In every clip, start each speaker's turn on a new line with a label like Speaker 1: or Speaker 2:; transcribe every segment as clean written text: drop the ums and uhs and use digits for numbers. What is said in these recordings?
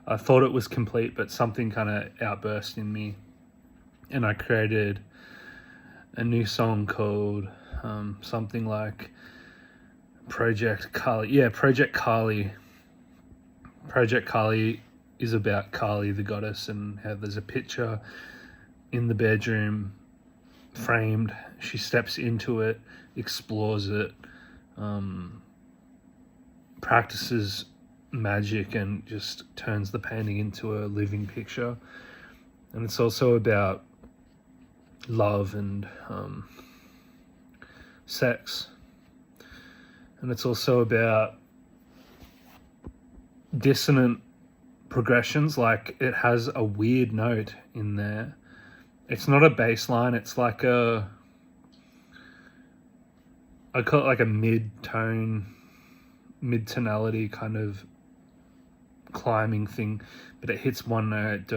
Speaker 1: I thought it was complete, but something kind of outburst in me, and I created a new song called something like Project Kali. Yeah, Project Kali. Project Kali is about Kali, the goddess, and how there's a picture in the bedroom framed. She steps into it, explores it, practices magic, and just turns the painting into a living picture. And it's also about love and sex. And it's also about dissonant progressions. Like, it has a weird note in there. It's not a bass line, it's like I call it like a mid-tonality kind of climbing thing, but it hits one note.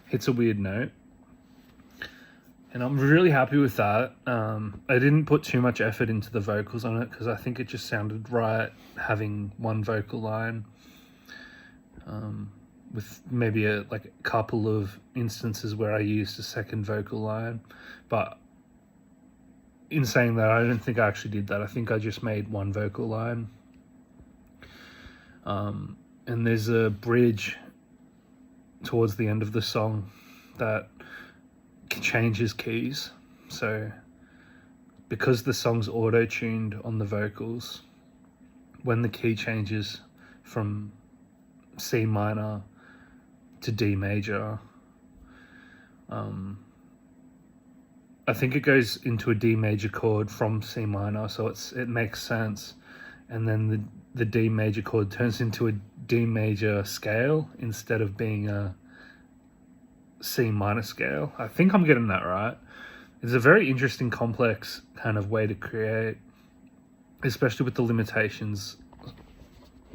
Speaker 1: Hits a weird note. And I'm really happy with that. I didn't put too much effort into the vocals on it because I think it just sounded right having one vocal line, with maybe a couple of instances where I used a second vocal line. But in saying that, I don't think I actually did that. I think I just made one vocal line. And there's a bridge towards the end of the song that changes keys. So because the song's auto-tuned on the vocals, when the key changes from C minor to D major, I think it goes into a D major chord from C minor, so it makes sense. And then the D major chord turns into a D major scale instead of being a C minor scale. I think I'm getting that right. It's a very interesting, complex kind of way to create, especially with the limitations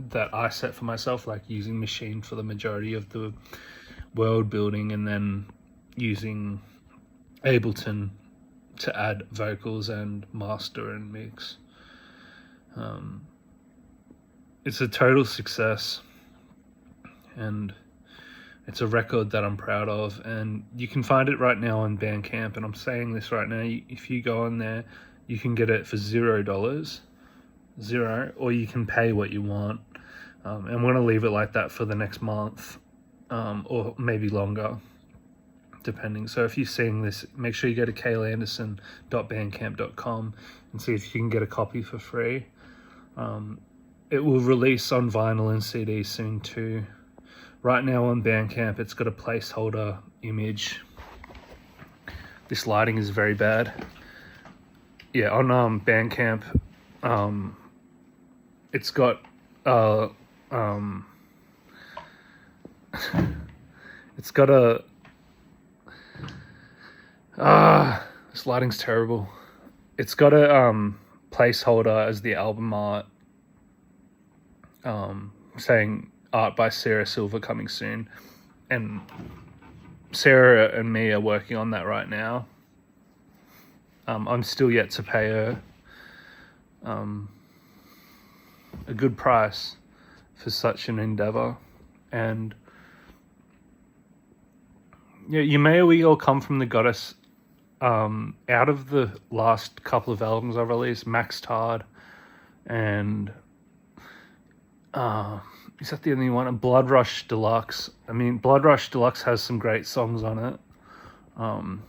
Speaker 1: that I set for myself, like using Machine for the majority of the world building and then using Ableton to add vocals and master and mix. It's a total success, and it's a record that I'm proud of, and you can find it right now on Bandcamp. And I'm saying this right now, if you go on there, you can get it for $0, or you can pay what you want. And I'm going to leave it like that for the next month, or maybe longer, depending. So if you're seeing this, make sure you go to kaylanderson.bandcamp.com and see if you can get a copy for free. It will release on vinyl and CD soon too. Right now on Bandcamp, it's got a placeholder image. This lighting is very bad. Yeah, on Bandcamp, it's got it's got a this lighting's terrible. It's got a placeholder as the album art, saying art by Sarah Silver coming soon, and Sarah and me are working on that right now. I'm still yet to pay her a good price for such an endeavor. And yeah, Yemaya, We All Come From the Goddess, out of the last couple of albums I've released, Max Tard and is that the only one? Blood Rush Deluxe. I mean, Blood Rush Deluxe has some great songs on it. And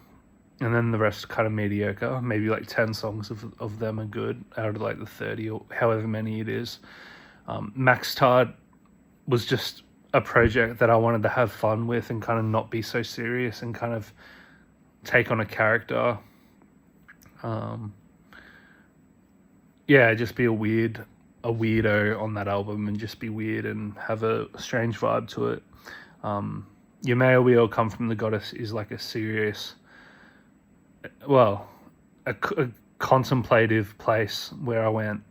Speaker 1: then the rest kind of mediocre. Maybe like 10 songs of them are good out of like the 30 or however many it is. Max Tard was just a project that I wanted to have fun with and kind of not be so serious and kind of take on a character. Just be a weirdo on that album and just be weird and have a strange vibe to it. Yemaya, We All Come From the Goddess is like a serious, a contemplative place where I went.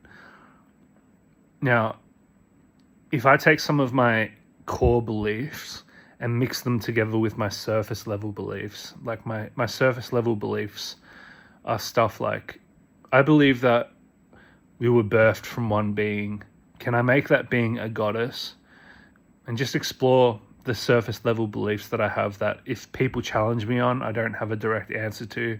Speaker 1: Now, if I take some of my core beliefs and mix them together with my surface level beliefs, like my surface level beliefs are stuff like, I believe that we were birthed from one being. Can I make that being a goddess? And just explore the surface level beliefs that I have that if people challenge me on, I don't have a direct answer to,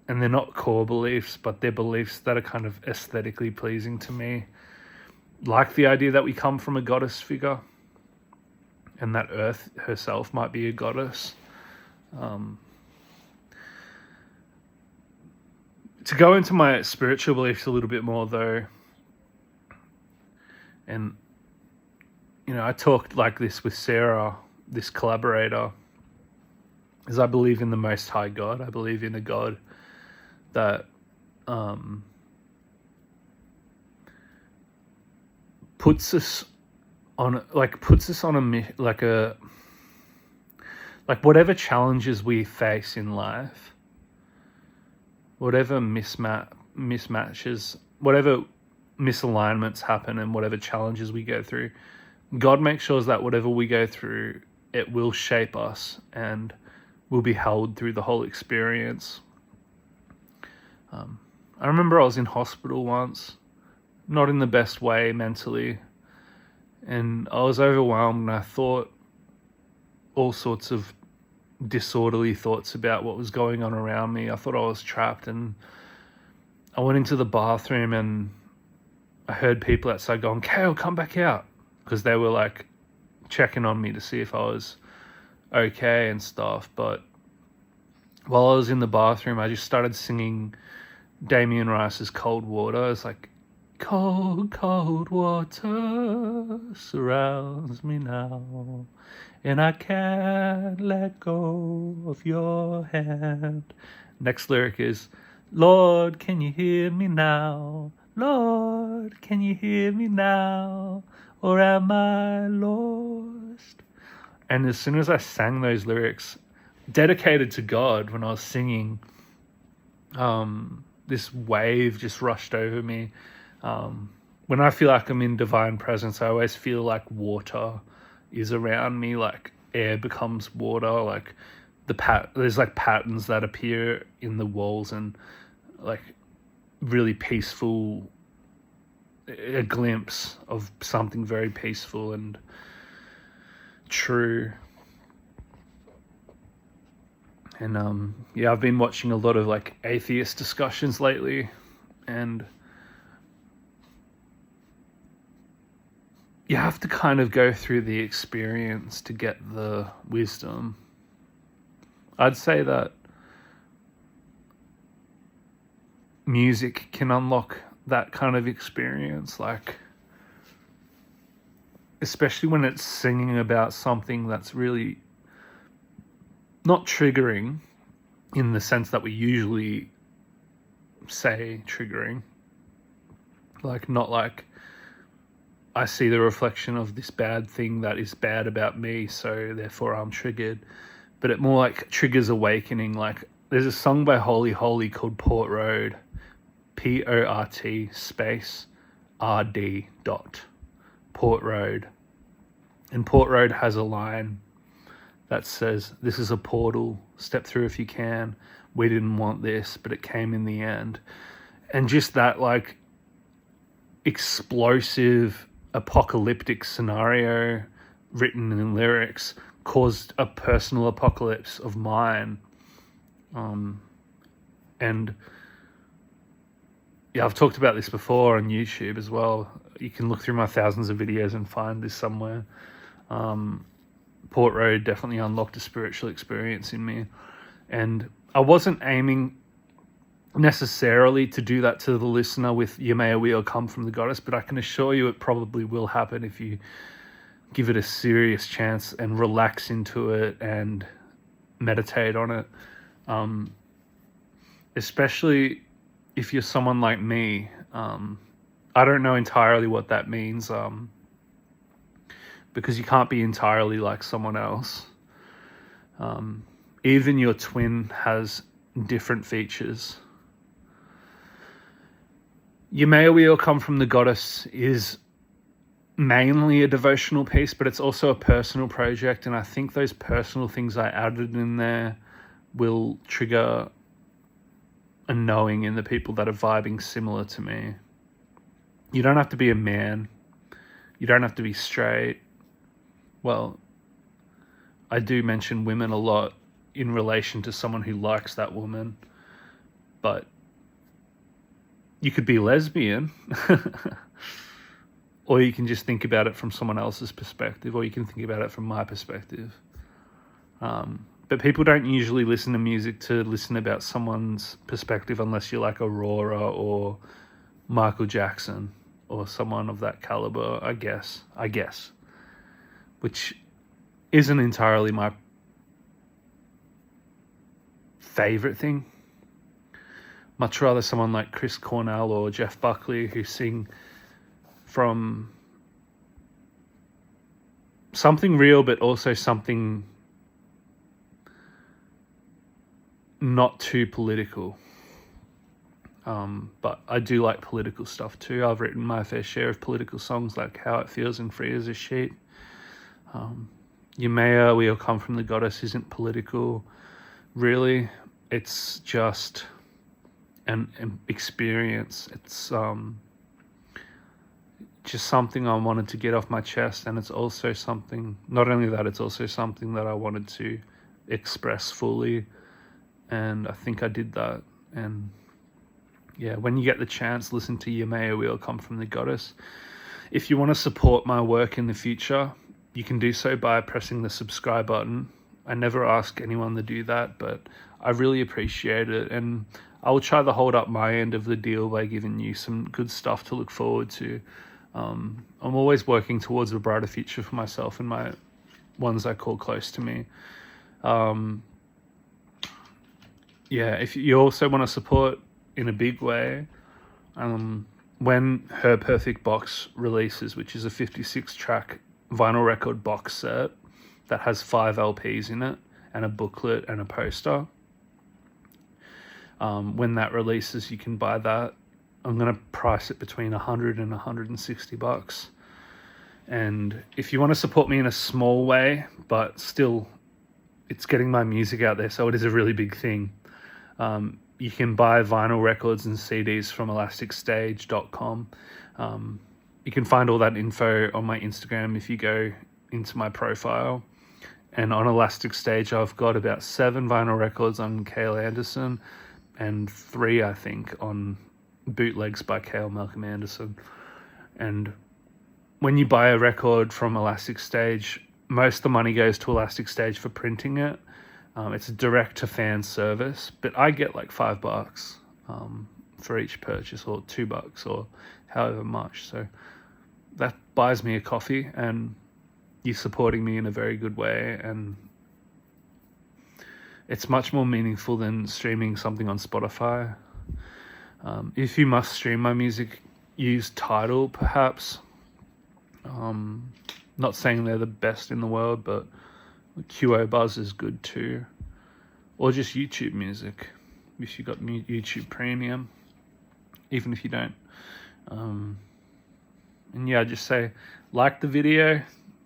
Speaker 1: and they're not core beliefs, but they're beliefs that are kind of aesthetically pleasing to me. Like the idea that we come from a goddess figure and that Earth herself might be a goddess. To go into my spiritual beliefs a little bit more though, and I talked like this with Sarah, this collaborator, is I believe in the Most High God. I believe in a God that puts us on whatever challenges we face in life, whatever mismatches, whatever misalignments happen, and whatever challenges we go through, God makes sure that whatever we go through, it will shape us and will be held through the whole experience. I remember I was in hospital once, not in the best way mentally, and I was overwhelmed, and I thought all sorts of disorderly thoughts about what was going on around me. I thought I was trapped, and I went into the bathroom and I heard people outside going, "Kale, come back out," because they were like checking on me to see if I was okay and stuff. But while I was in the bathroom, I just started singing Damien Rice's Cold Water. It's like, cold, cold water surrounds me now, and I can't let go of your hand. Next lyric is, Lord, can you hear me now? Lord, can you hear me now? Or am I lost? And as soon as I sang those lyrics, dedicated to God, when I was singing, this wave just rushed over me. When I feel like I'm in divine presence, I always feel like water is around me, like air becomes water, like there's like patterns that appear in the walls, and like really peaceful, a glimpse of something very peaceful and true. And I've been watching a lot of like atheist discussions lately, and you have to kind of go through the experience to get the wisdom. I'd say that music can unlock that kind of experience, like especially when it's singing about something that's really not triggering in the sense that we usually say triggering, like not like I see the reflection of this bad thing that is bad about me, so therefore I'm triggered, but it more like triggers awakening. Like there's a song by Holy Holy called Port Road, PORT space RD dot Port Road, and Port Road has a line that says, "This is a portal, step through if you can. We didn't want this, but it came in the end." And just that like explosive apocalyptic scenario written in lyrics caused a personal apocalypse of mine. And yeah, I've talked about this before on YouTube as well. You can look through my thousands of videos and find this somewhere. Port Road definitely unlocked a spiritual experience in me, and I wasn't aiming necessarily to do that to the listener with Yemaya, we all come from the goddess, but I can assure you it probably will happen if you give it a serious chance and relax into it and meditate on it. Especially if you're someone like me. I don't know entirely what that means, because you can't be entirely like someone else. Even your twin has different features. Yemaya, we all come from the goddess is mainly a devotional piece, but it's also a personal project, and I think those personal things I added in there will trigger a knowing in the people that are vibing similar to me. You don't have to be a man. You don't have to be straight. Well, I do mention women a lot in relation to someone who likes that woman, but you could be lesbian, or you can just think about it from someone else's perspective, or you can think about it from my perspective. But people don't usually listen to music to listen about someone's perspective unless you're like Aurora or Michael Jackson or someone of that caliber, I guess, which isn't entirely my favorite thing. Much rather someone like Chris Cornell or Jeff Buckley, who sing from something real but also something not too political. But I do like political stuff too. I've written my fair share of political songs like How It Feels and Free as a Sheep. Yemaya, We All Come From the Goddess isn't political, really. It's just an experience. It's just something I wanted to get off my chest, and it's also something, not only that, it's also something that I wanted to express fully, and I think I did that. And yeah, when you get the chance, listen to Yemaya, We All Come From the Goddess. If you want to support my work in the future, you can do so by pressing the subscribe button. I never ask anyone to do that, but I really appreciate it, and I will try to hold up my end of the deal by giving you some good stuff to look forward to. I'm always working towards a brighter future for myself and my ones I call close to me. Yeah, if you also want to support in a big way, when Her Perfect Box releases, which is a 56-track vinyl record box set that has 5 LPs in it and a booklet and a poster, when that releases, you can buy that. I'm going to price it between $100 and $160. And if you want to support me in a small way, but still it's getting my music out there, so it is a really big thing, you can buy vinyl records and CDs from elasticStage.com. You can find all that info on my Instagram if you go into my profile. And on Elastic Stage, I've got about 7 vinyl records on Cale Anderson and 3, I think, on bootlegs by Cale Malcolm Anderson. And when you buy a record from Elastic Stage, most of the money goes to Elastic Stage for printing it. It's a direct-to-fan service, but I get like $5 for each purchase, or $2, or however much. So that buys me a coffee, and you're supporting me in a very good way, and it's much more meaningful than streaming something on Spotify. If you must stream my music, use Tidal, perhaps. Not saying they're the best in the world, but QO Buzz is good too. Or just YouTube Music, if you got YouTube Premium, even if you don't. And yeah, just say, like the video,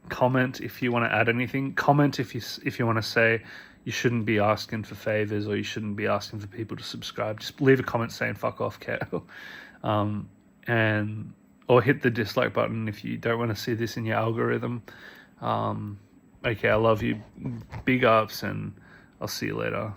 Speaker 1: comment if you want to add anything. Comment if you want to say you shouldn't be asking for favors, or you shouldn't be asking for people to subscribe. Just leave a comment saying fuck off, Cale. Or hit the dislike button if you don't want to see this in your algorithm. Okay, I love you. Big ups, and I'll see you later.